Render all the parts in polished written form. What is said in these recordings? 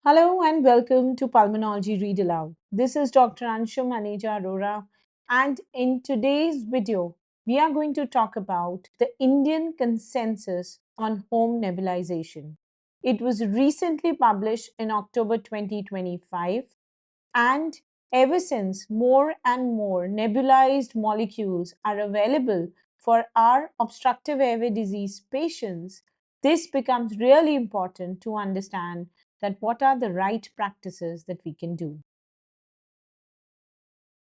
Hello and welcome to Pulmonology Read Aloud. This is Dr. Anshu Maneja Arora, and in today's video, we are going to talk about the Indian consensus on home nebulization. It was recently published in October 2025, and ever since, more and more nebulized molecules are available for our obstructive airway disease patients. This becomes really important to understand that what are the right practices that we can do.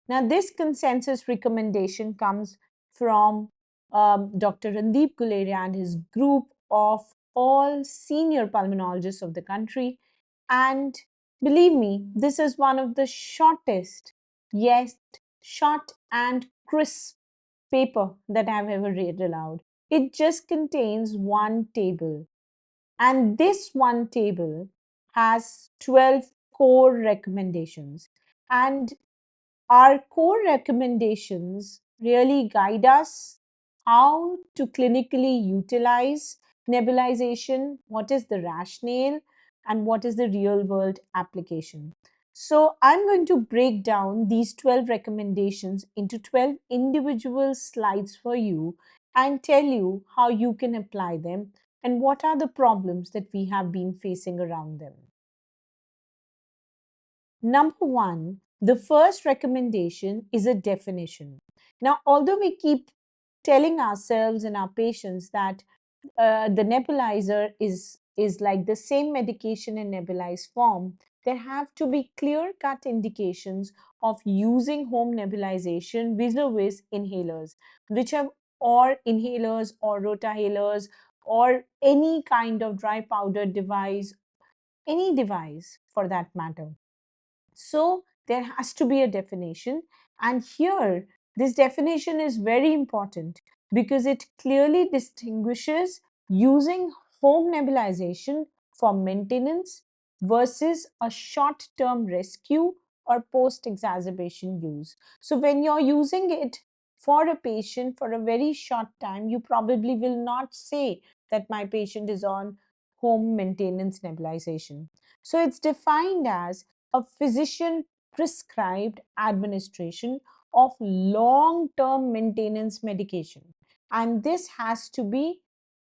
Now, this consensus recommendation comes from Dr. Randeep Guleria and his group of all senior pulmonologists of the country. And believe me, this is one of the shortest, yes, short and crisp paper that I've ever read aloud. It just contains one table. And this one table has 12 core recommendations. And our core recommendations really guide us how to clinically utilize nebulization, what is the rationale, and what is the real world application. So, I'm going to break down these 12 recommendations into 12 individual slides for you and tell you how you can apply them and what are the problems that we have been facing around them. Number one, the first recommendation is a definition. Now, although we keep telling ourselves and our patients that the nebulizer is like the same medication in nebulized form, there have to be clear-cut indications of using home nebulization vis-a-vis inhalers, which have or inhalers or rotahalers or any kind of dry powder device, any device for that matter. So there has to be a definition. And here, this definition is very important because it clearly distinguishes using home nebulization for maintenance versus a short term rescue or post exacerbation use. So when you're using it for a patient for a very short time, you probably will not say that my patient is on home maintenance nebulization. So it's defined as a physician prescribed administration of long term maintenance medication. And this has to be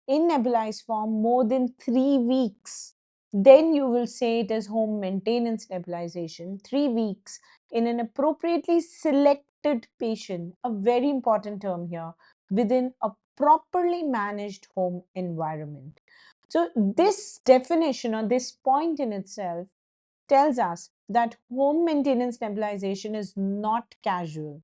in nebulized form more than 3 weeks. Then you will say it is home maintenance nebulization. 3 weeks in an appropriately selected patient, a very important term here, within a properly managed home environment. So, this definition or this point in itself tells us that home maintenance nebulization is not casual.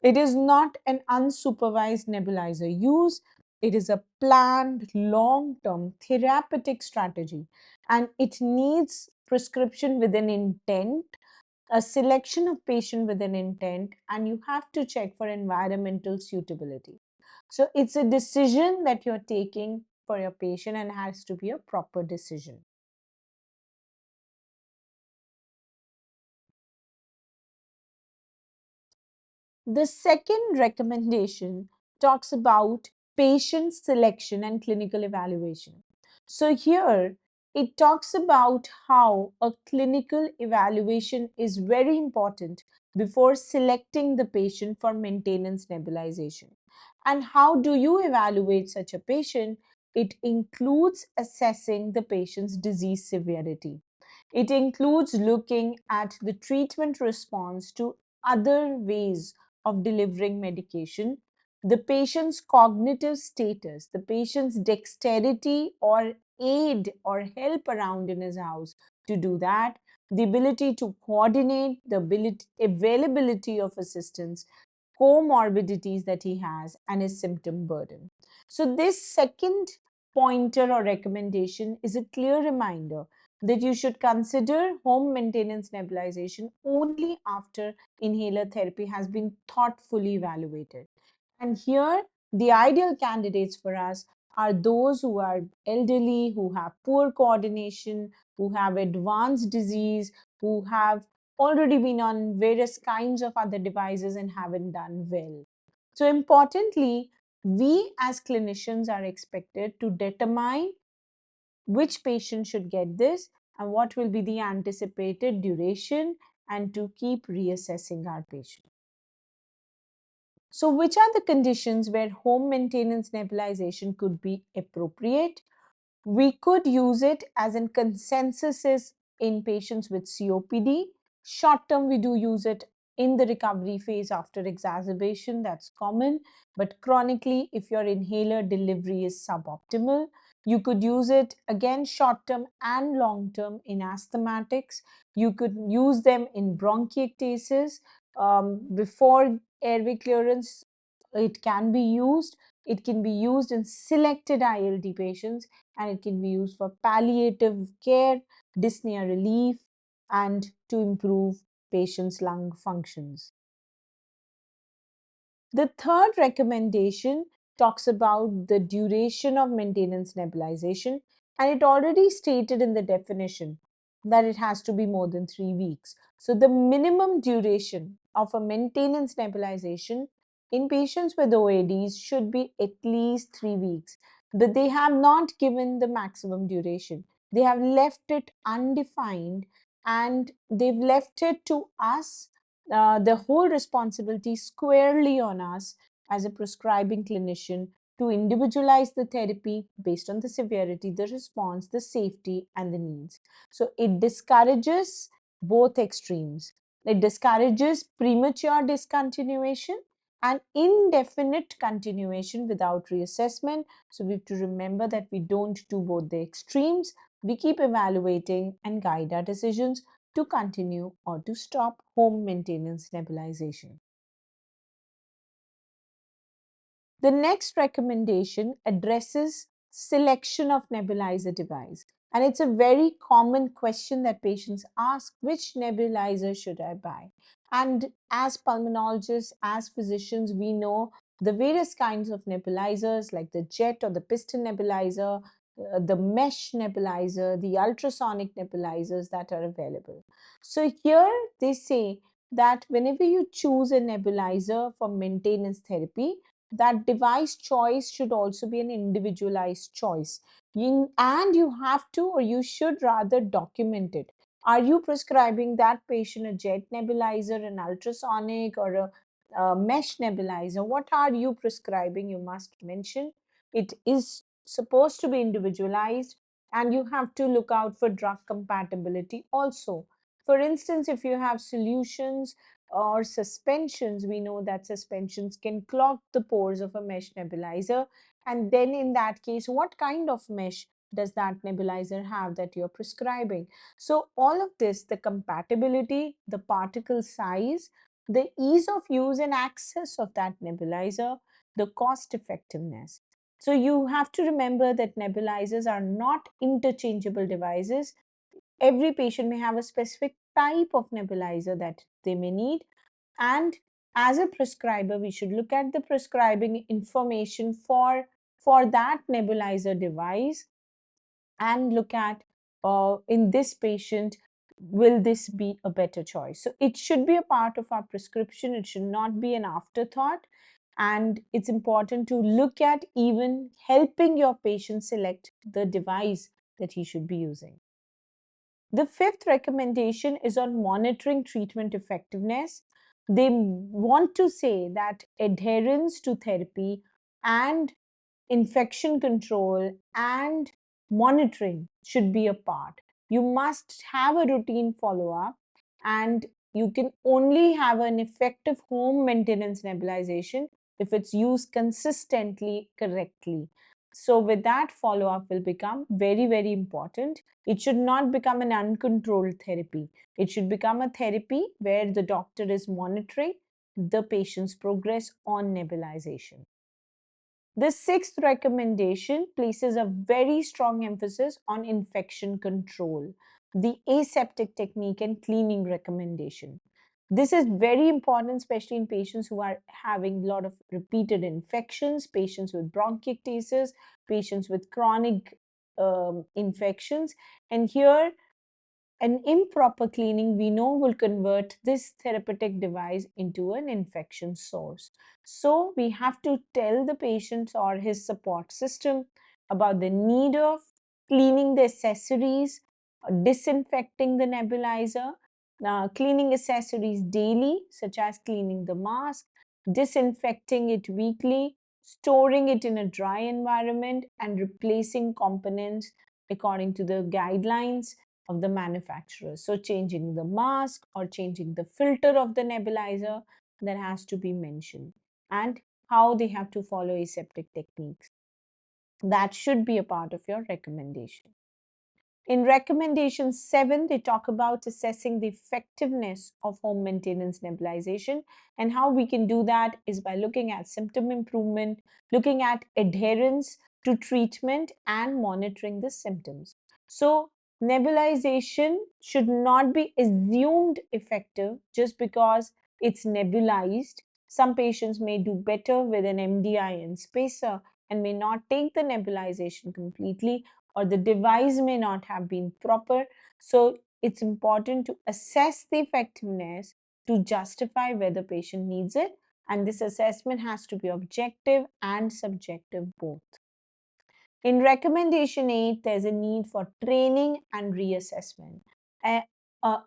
It is not an unsupervised nebulizer use. It is a planned, long term therapeutic strategy, and it needs prescription with an intent, a selection of patient with an intent, and you have to check for environmental suitability. So, it's a decision that you're taking for your patient and has to be a proper decision. The second recommendation talks about patient selection and clinical evaluation. So, here it talks about how a clinical evaluation is very important before selecting the patient for maintenance nebulization. And how do you evaluate such a patient? It includes assessing the patient's disease severity. It includes looking at the treatment response to other ways of delivering medication, the patient's cognitive status, the patient's dexterity or aid or help around in his house to do that, the ability to coordinate, the ability, availability of assistance, comorbidities that he has, and his symptom burden. So, this second pointer or recommendation is a clear reminder that you should consider home maintenance nebulization only after inhaler therapy has been thoughtfully evaluated. And here, the ideal candidates for us are those who are elderly, who have poor coordination, who have advanced disease, who have already been on various kinds of other devices and haven't done well. So, importantly, we as clinicians are expected to determine which patient should get this and what will be the anticipated duration, and to keep reassessing our patient. So, which are the conditions where home maintenance nebulization could be appropriate? We could use it as in consensus is in patients with COPD. Short term, we do use it in the recovery phase after exacerbation, that's common. But chronically, if your inhaler delivery is suboptimal, you could use it again short term and long term in asthmatics. You could use them in bronchiectasis. Before airway clearance, it can be used. It can be used in selected ILD patients, and it can be used for palliative care, dyspnea relief, and to improve patients' lung functions. The third recommendation talks about the duration of maintenance nebulization, and it already stated in the definition that it has to be more than 3 weeks. So, the minimum duration of a maintenance nebulization in patients with OADs should be at least 3 weeks. But they have not given the maximum duration, they have left it undefined, and they've left it to us, the whole responsibility squarely on us as a prescribing clinician to individualize the therapy based on the severity, the response, the safety, and the needs. So it discourages both extremes. It discourages premature discontinuation and indefinite continuation without reassessment. So we have to remember that we don't do both the extremes. We keep evaluating and guide our decisions to continue or to stop home maintenance nebulization. The next recommendation addresses selection of nebulizer device. And it's a very common question that patients ask: which nebulizer should I buy? And as pulmonologists, as physicians, we know the various kinds of nebulizers like the jet or the piston nebulizer, the mesh nebulizer, the ultrasonic nebulizers that are available. So here they say that whenever you choose a nebulizer for maintenance therapy, that device choice should also be an individualized choice. And you have to, or you should rather, document it. Are you prescribing that patient a jet nebulizer, an ultrasonic, or a mesh nebulizer? What are you prescribing? You must mention. It is supposed to be individualized, and you have to look out for drug compatibility also. For instance, if you have solutions or suspensions, we know that suspensions can clog the pores of a mesh nebulizer. And then, in that case, what kind of mesh does that nebulizer have that you're prescribing? So, all of this, the compatibility, the particle size, the ease of use and access of that nebulizer, the cost effectiveness. So, you have to remember that nebulizers are not interchangeable devices. Every patient may have a specific type of nebulizer that they may need. And as a prescriber, we should look at the prescribing information for that nebulizer device and look at, in this patient, will this be a better choice? So it should be a part of our prescription. It should not be an afterthought. And it's important to look at even helping your patient select the device that he should be using. The fifth recommendation is on monitoring treatment effectiveness. They want to say that adherence to therapy and infection control and monitoring should be a part. You must have a routine follow up, and you can only have an effective home maintenance nebulization if it's used consistently, correctly. So, with that, follow up will become very, very important. It should not become an uncontrolled therapy. It should become a therapy where the doctor is monitoring the patient's progress on nebulization. The sixth recommendation places a very strong emphasis on infection control. the aseptic technique and cleaning recommendation. This is very important, especially in patients who are having a lot of repeated infections, patients with bronchiectasis, patients with chronic infections. And here, an improper cleaning, we know, will convert this therapeutic device into an infection source. So we have to tell the patient or his support system about the need of cleaning the accessories, disinfecting the nebulizer, cleaning accessories daily, such as cleaning the mask, disinfecting it weekly, storing it in a dry environment, and replacing components according to the guidelines of the manufacturer. So changing the mask or changing the filter of the nebulizer, that has to be mentioned, and how they have to follow aseptic techniques. That should be a part of your recommendation. In recommendation 7, they talk about assessing the effectiveness of home maintenance nebulization, and how we can do that is by looking at symptom improvement, looking at adherence to treatment, and monitoring the symptoms. So, nebulization should not be assumed effective just because it's nebulized. Some patients may do better with an MDI and spacer and may not take the nebulization completely, or the device may not have been proper. So it's important to assess the effectiveness to justify whether patient needs it, and this assessment has to be objective and subjective both. In recommendation 8, there's a need for training and reassessment, a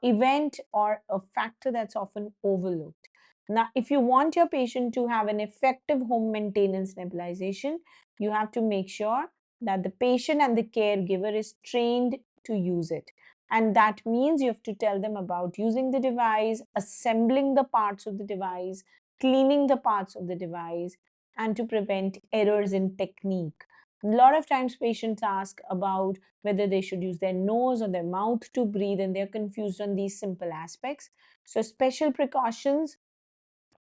event or a factor that's often overlooked. Now, if you want your patient to have an effective home maintenance nebulization, you have to make sure that the patient and the caregiver is trained to use it. And that means you have to tell them about using the device, assembling the parts of the device, cleaning the parts of the device, and to prevent errors in technique. A lot of times patients ask about whether they should use their nose or their mouth to breathe, and they're confused on these simple aspects. So special precautions,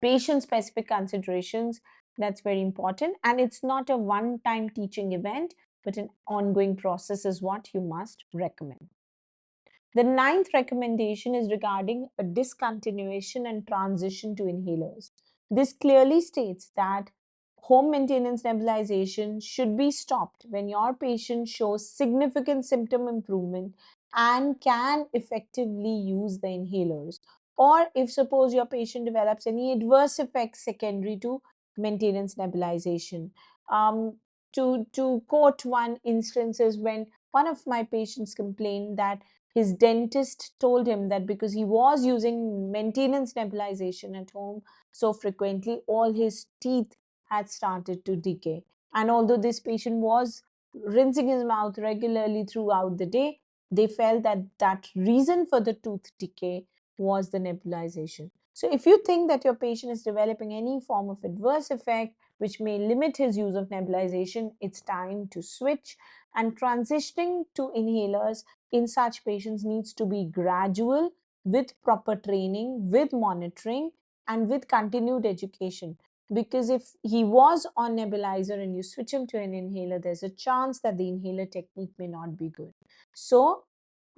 patient specific considerations, that's very important. And it's not a one time teaching event, but an ongoing process is what you must recommend. The ninth recommendation is regarding a discontinuation and transition to inhalers. This clearly states that home maintenance nebulization should be stopped when your patient shows significant symptom improvement and can effectively use the inhalers, or if suppose your patient develops any adverse effects secondary to maintenance nebulization. To quote one instance is when one of my patients complained that his dentist told him that because he was using maintenance nebulization at home so frequently, all his teeth had started to decay. And although this patient was rinsing his mouth regularly throughout the day, they felt that that reason for the tooth decay was the nebulization. So if you think that your patient is developing any form of adverse effect which may limit his use of nebulization, it's time to switch. And transitioning to inhalers in such patients needs to be gradual, with proper training, with monitoring, and with continued education. Because if he was on nebulizer and you switch him to an inhaler, there's a chance that the inhaler technique may not be good. So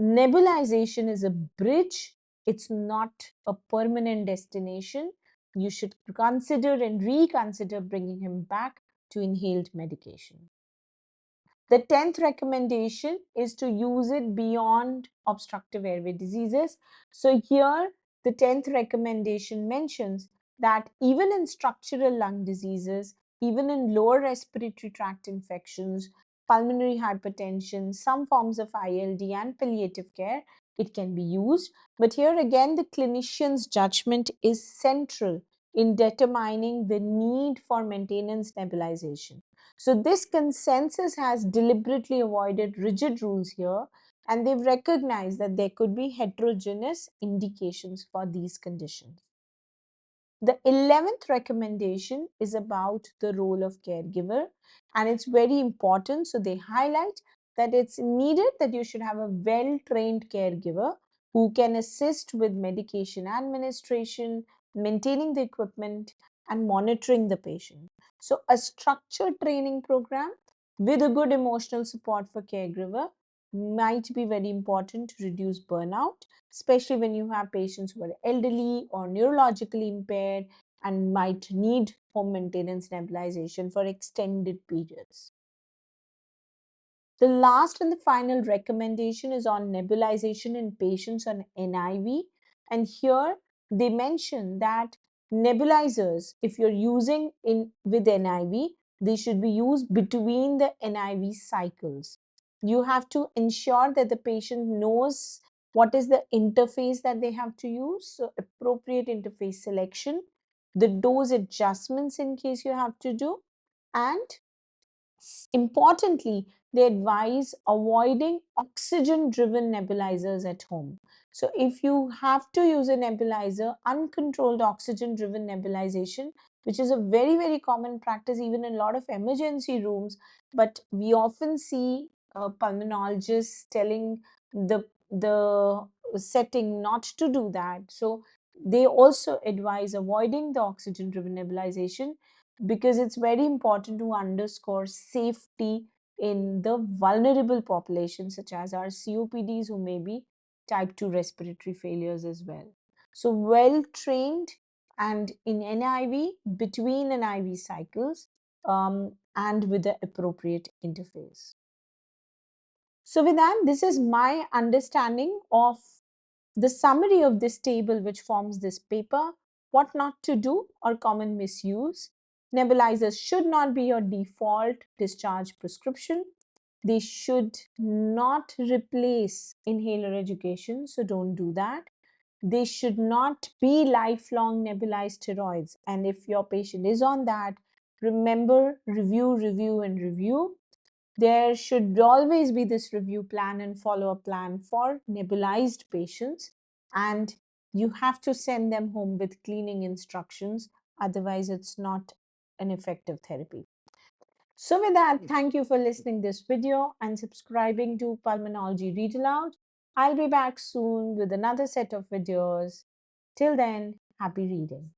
nebulization is a bridge, it's not a permanent destination. You should consider and reconsider bringing him back to inhaled medication. The 10th recommendation is to use it beyond obstructive airway diseases. So here, the 10th recommendation mentions that even in structural lung diseases, even in lower respiratory tract infections, pulmonary hypertension, some forms of ILD, and palliative care, it can be used. But here again, the clinician's judgment is central in determining the need for maintenance nebulization. So this consensus has deliberately avoided rigid rules here, and they've recognized that there could be heterogeneous indications for these conditions. The 11th recommendation is about the role of caregiver, and it's very important. So they highlight that it's needed that you should have a well-trained caregiver who can assist with medication administration, maintaining the equipment, and monitoring the patient. So a structured training program with a good emotional support for caregiver might be very important to reduce burnout, especially when you have patients who are elderly or neurologically impaired and might need home maintenance nebulization for extended periods. The last and the final recommendation is on nebulization in patients on NIV. And here they mention that nebulizers, if you're using in with NIV, they should be used between the NIV cycles. You have to ensure that the patient knows what is the interface that they have to use. So appropriate interface selection, the dose adjustments in case you have to do, and importantly, they advise avoiding oxygen driven nebulizers at home. So, if you have to use a nebulizer, uncontrolled oxygen driven nebulization, which is a very, very common practice even in a lot of emergency rooms, but we often see pulmonologists telling the setting not to do that. So, they also advise avoiding the oxygen driven nebulization because it's very important to underscore safety in the vulnerable population, such as our COPDs who may be type 2 respiratory failures as well. So, well trained and in NIV, between NIV cycles, and with the appropriate interface. So, with that, this is my understanding of the summary of this table which forms this paper, what not to do or common misuse. Nebulizers should not be your default discharge prescription. They should not replace inhaler education, so don't do that. They should not be lifelong nebulized steroids. And if your patient is on that, remember, review, and review. There should always be this review plan and follow-up plan for nebulized patients, and you have to send them home with cleaning instructions, otherwise it's not an effective therapy. So with that, thank you for listening this video and subscribing to Pulmonology Read Aloud. I'll be back soon with another set of videos. Till then, happy reading.